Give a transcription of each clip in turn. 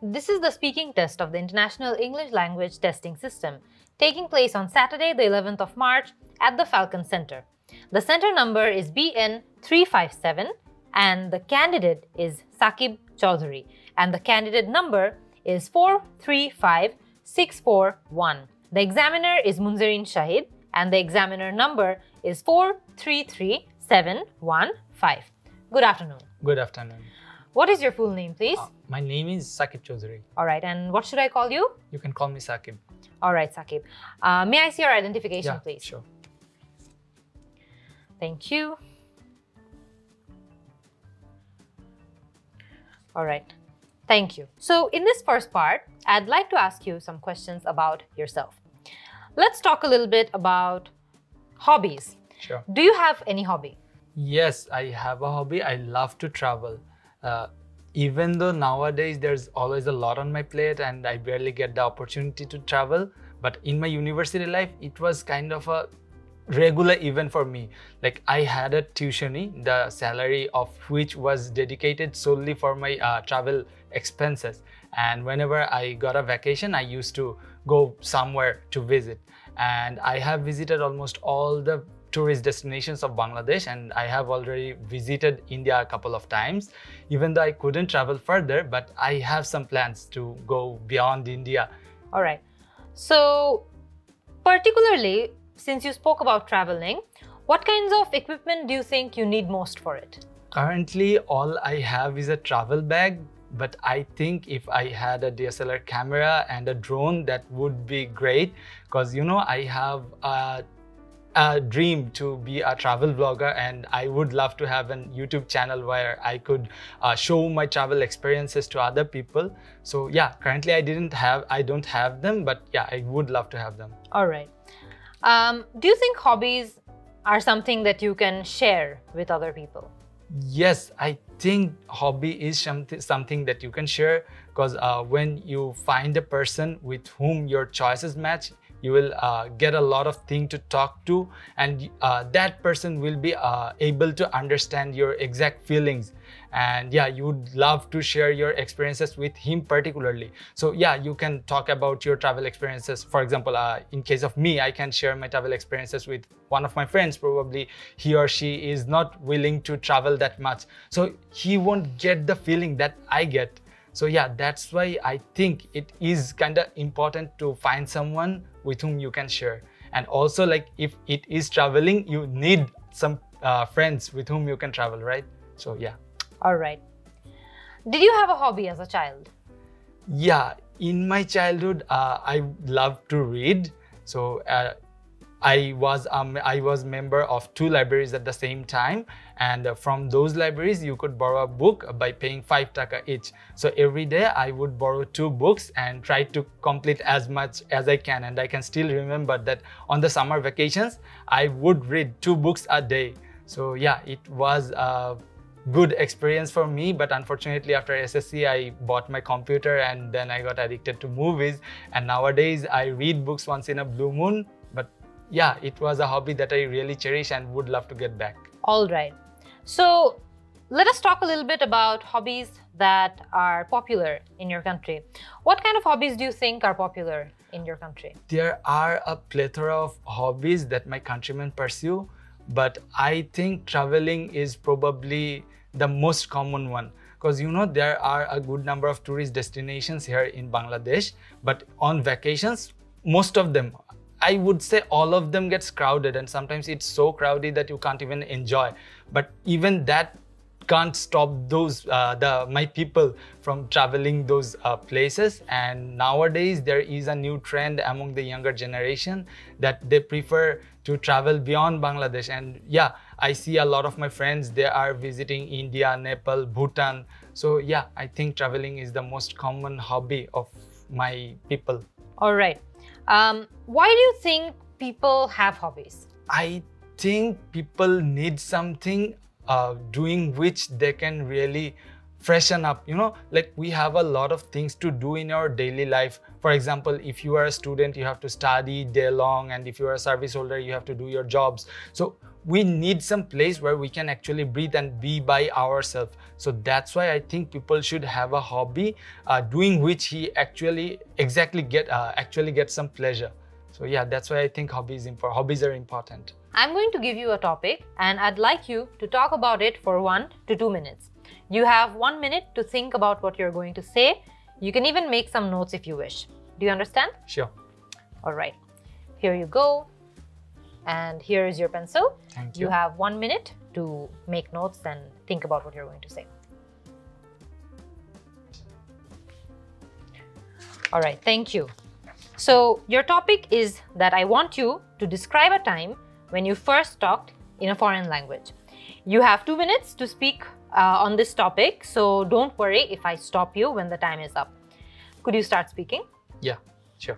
This is the speaking test of the International English Language Testing System, taking place on Saturday, the 11th of March at the Falcon Center. The center number is BN 357 and the candidate is Saqib Chaudhary and the candidate number is 435641. The examiner is Munzereen Shahid and the examiner number is 433715. Good afternoon. Good afternoon. What is your full name, please? My name is Saqib Chaudhary. Alright, and what should I call you? You can call me Saqib. Alright, Saqib. May I see your identification, please? Sure. Thank you. Alright, thank you. So in this first part, I'd like to ask you some questions about yourself. Let's talk a little bit about hobbies. Sure. Do you have any hobby? Yes, I have a hobby. I love to travel. Even though nowadays there's always a lot on my plate and I barely get the opportunity to travel, but in my university life, it was kind of a regular event for me. Like I had a tuition, the salary of which was dedicated solely for my travel expenses. And whenever I got a vacation, I used to go somewhere to visit. And I have visited almost all the tourist destinations of Bangladesh, and I have already visited India a couple of times, even though I couldn't travel further, but I have some plans to go beyond India. All right. So particularly, since you spoke about traveling, what kinds of equipment do you think you need most for it? Currently, all I have is a travel bag, but I think if I had a DSLR camera and a drone, that would be great, because I have a dream to be a travel vlogger, and I would love to have an YouTube channel where I could show my travel experiences to other people. So yeah, currently I don't have them, but yeah, I would love to have them. All right. Do you think hobbies are something that you can share with other people? Yes, I think hobby is something that you can share, because when you find a person with whom your choices match, you will get a lot of things to talk to, and that person will be able to understand your exact feelings. And yeah, you would love to share your experiences with him particularly. So yeah, you can talk about your travel experiences. For example, in case of me, I can share my travel experiences with one of my friends. Probably he or she is not willing to travel that much, so he won't get the feeling that I get. So yeah, that's why I think it is kind of important to find someone with whom you can share. And also, like, if it is traveling, you need some friends with whom you can travel, right? So yeah. All right. Did you have a hobby as a child? Yeah, in my childhood, I loved to read. So I was member of 2 libraries at the same time, and from those libraries you could borrow a book by paying 5 taka each. So every day I would borrow 2 books and try to complete as much as I can. And I can still remember that on the summer vacations I would read 2 books a day. So yeah, it was a good experience for me, but unfortunately after SSC I bought my computer and then I got addicted to movies, and nowadays I read books once in a blue moon. But yeah, it was a hobby that I really cherish and would love to get back. All right. So let us talk a little bit about hobbies that are popular in your country. What kind of hobbies do you think are popular in your country? There are a plethora of hobbies that my countrymen pursue, but I think traveling is probably the most common one, because there are a good number of tourist destinations here in Bangladesh, but on vacations, most of them, I would say all of them gets crowded, and sometimes it's so crowded that you can't even enjoy. But even that can't stop those my people from traveling those places. And nowadays there is a new trend among the younger generation that they prefer to travel beyond Bangladesh. And yeah, I see a lot of my friends, they are visiting India, Nepal, Bhutan. So yeah, I think traveling is the most common hobby of my people. All right. Why do you think people have hobbies? I think people need something doing which they can really freshen up. Like we have a lot of things to do in our daily life. For example, if you are a student, you have to study day long, and if you are a service holder, you have to do your jobs. So we need some place where we can actually breathe and be by ourselves. So that's why I think people should have a hobby doing which he actually get some pleasure. So yeah, that's why I think hobbies are important. I'm going to give you a topic and I'd like you to talk about it for 1 to 2 minutes. You have 1 minute to think about what you're going to say. You can even make some notes if you wish. Do you understand? Sure. All right. Here you go. And here is your pencil. Thank you. You have 1 minute to make notes and think about what you're going to say. All right, thank you. So your topic is that I want you to describe a time when you first talked in a foreign language. You have 2 minutes to speak on this topic, so don't worry if I stop you when the time is up. Could you start speaking? Yeah, sure.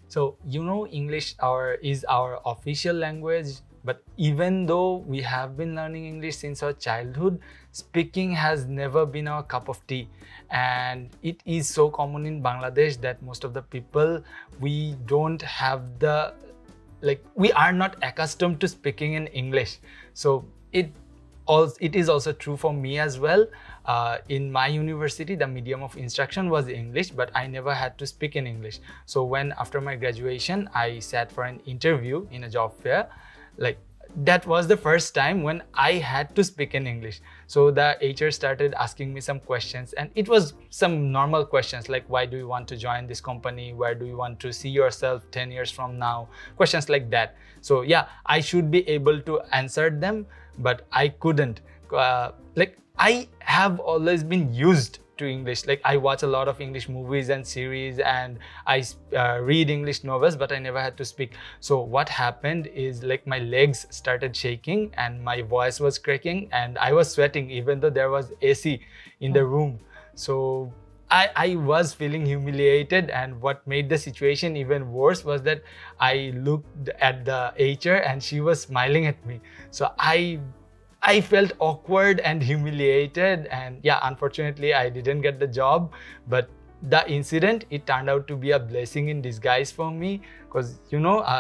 So, English is our official language, but even though we have been learning English since our childhood, speaking has never been our cup of tea. And it is so common in Bangladesh that most of the people, we don't have we are not accustomed to speaking in English. So it is also true for me as well. In my university, the medium of instruction was English, but I never had to speak in English. So after my graduation, I sat for an interview in a job fair, that was the first time when I had to speak in English. So the HR started asking me some questions, and it was some normal questions like, why do you want to join this company? Where do you want to see yourself 10 years from now? Questions like that. So yeah, I should be able to answer them, but I couldn't. I have always been used to English. I watch a lot of English movies and series, and I read English novels, but I never had to speak. So what happened is my legs started shaking and my voice was cracking and I was sweating even though there was AC in the room. So I was feeling humiliated, and what made the situation even worse was that I looked at the HR and she was smiling at me. So I felt awkward and humiliated, and yeah, unfortunately I didn't get the job. But the incident, it turned out to be a blessing in disguise for me, because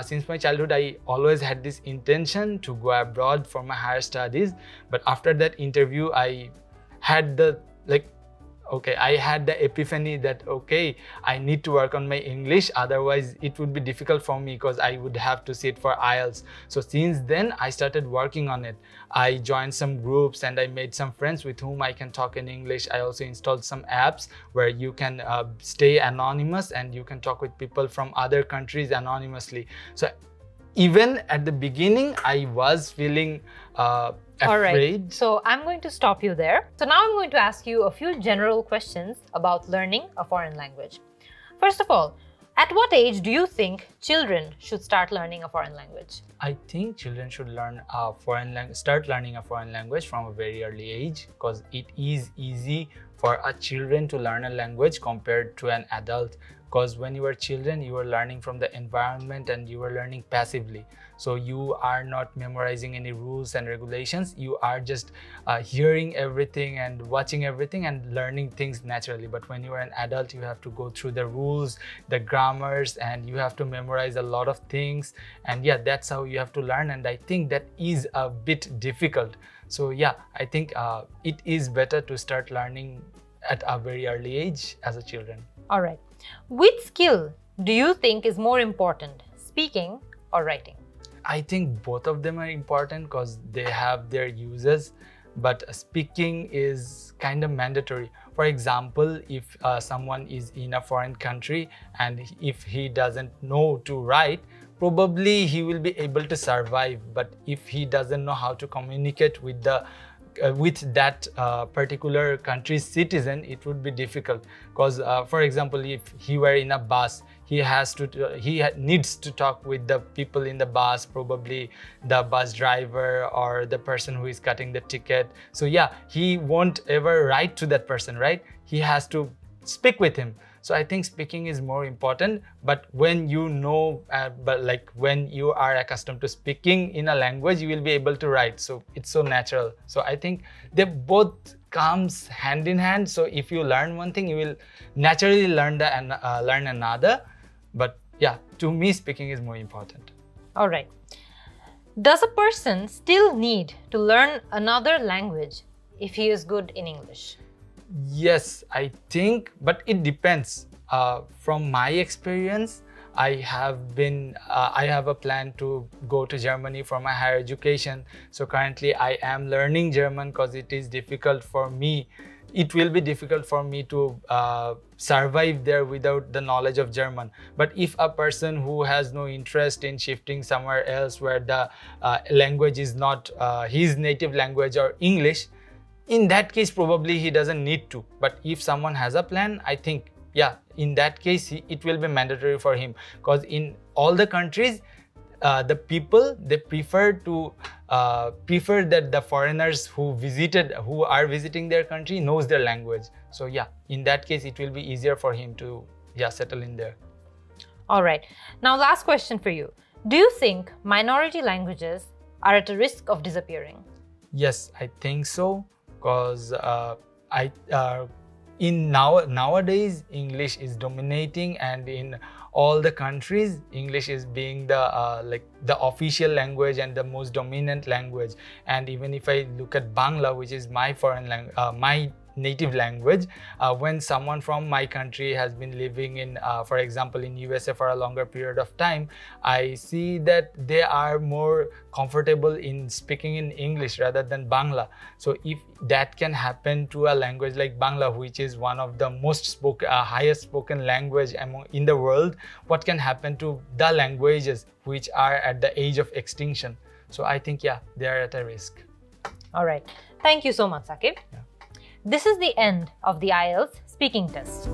since my childhood I always had this intention to go abroad for my higher studies. But after that interview, I had the epiphany that I need to work on my English, otherwise it would be difficult for me because I would have to sit for IELTS. So since then I started working on it. I joined some groups and I made some friends with whom I can talk in English. I also installed some apps where you can stay anonymous and you can talk with people from other countries anonymously. So even at the beginning I was feeling afraid. All right, so I'm going to stop you there. So now I'm going to ask you a few general questions about learning a foreign language. First of all, at what age do you think children should start learning a foreign language? I think children should start learning a foreign language from a very early age, because it is easy for a children to learn a language compared to an adult. Because when you were children, you were learning from the environment and you were learning passively. So you are not memorizing any rules and regulations. You are just hearing everything and watching everything and learning things naturally. But when you are an adult, you have to go through the rules, the grammars, and you have to memorize a lot of things. And yeah, that's how you have to learn. And I think that is a bit difficult. So yeah, I think it is better to start learning at a very early age as a children. All right. Which skill do you think is more important, speaking or writing? I think both of them are important because they have their uses, but speaking is kind of mandatory. For example, if someone is in a foreign country and if he doesn't know to write, probably he will be able to survive. But if he doesn't know how to communicate with that particular country's citizen, it would be difficult. Because for example, if he were in a bus, he needs to talk with the people in the bus, probably the bus driver or the person who is cutting the ticket. So yeah, he won't ever write to that person, right? He has to speak with him. So I think speaking is more important. But when you know, when you are accustomed to speaking in a language, you will be able to write. So it's so natural. So I think they both comes hand in hand. So if you learn one thing, you will naturally learn another. But yeah, to me, speaking is more important. All right. Does a person still need to learn another language if he is good in English? Yes, I think, but it depends. From my experience, I have a plan to go to Germany for my higher education. So currently I am learning German because it is difficult for me. It will be difficult for me to survive there without the knowledge of German. But if a person who has no interest in shifting somewhere else where the language is not his native language or English, in that case probably he doesn't need to. But if someone has a plan, I think, yeah, in that case it will be mandatory for him, because in all the countries the people, they prefer that the foreigners who are visiting their country knows their language. So yeah, in that case it will be easier for him to settle in there. All right, now last question for you. Do you think minority languages are at a risk of disappearing? Yes, I think so, because nowadays English is dominating, and in all the countries English is being the official language and the most dominant language. And even if I look at Bangla, which is my my native language, when someone from my country has been living in for example in USA for a longer period of time, I see that they are more comfortable in speaking in English rather than Bangla. So if that can happen to a language like Bangla, which is one of the highest spoken language in the world, what can happen to the languages which are at the age of extinction? So I think, yeah, they are at a risk. All right, thank you so much, Saqib. Yeah. This is the end of the IELTS speaking test.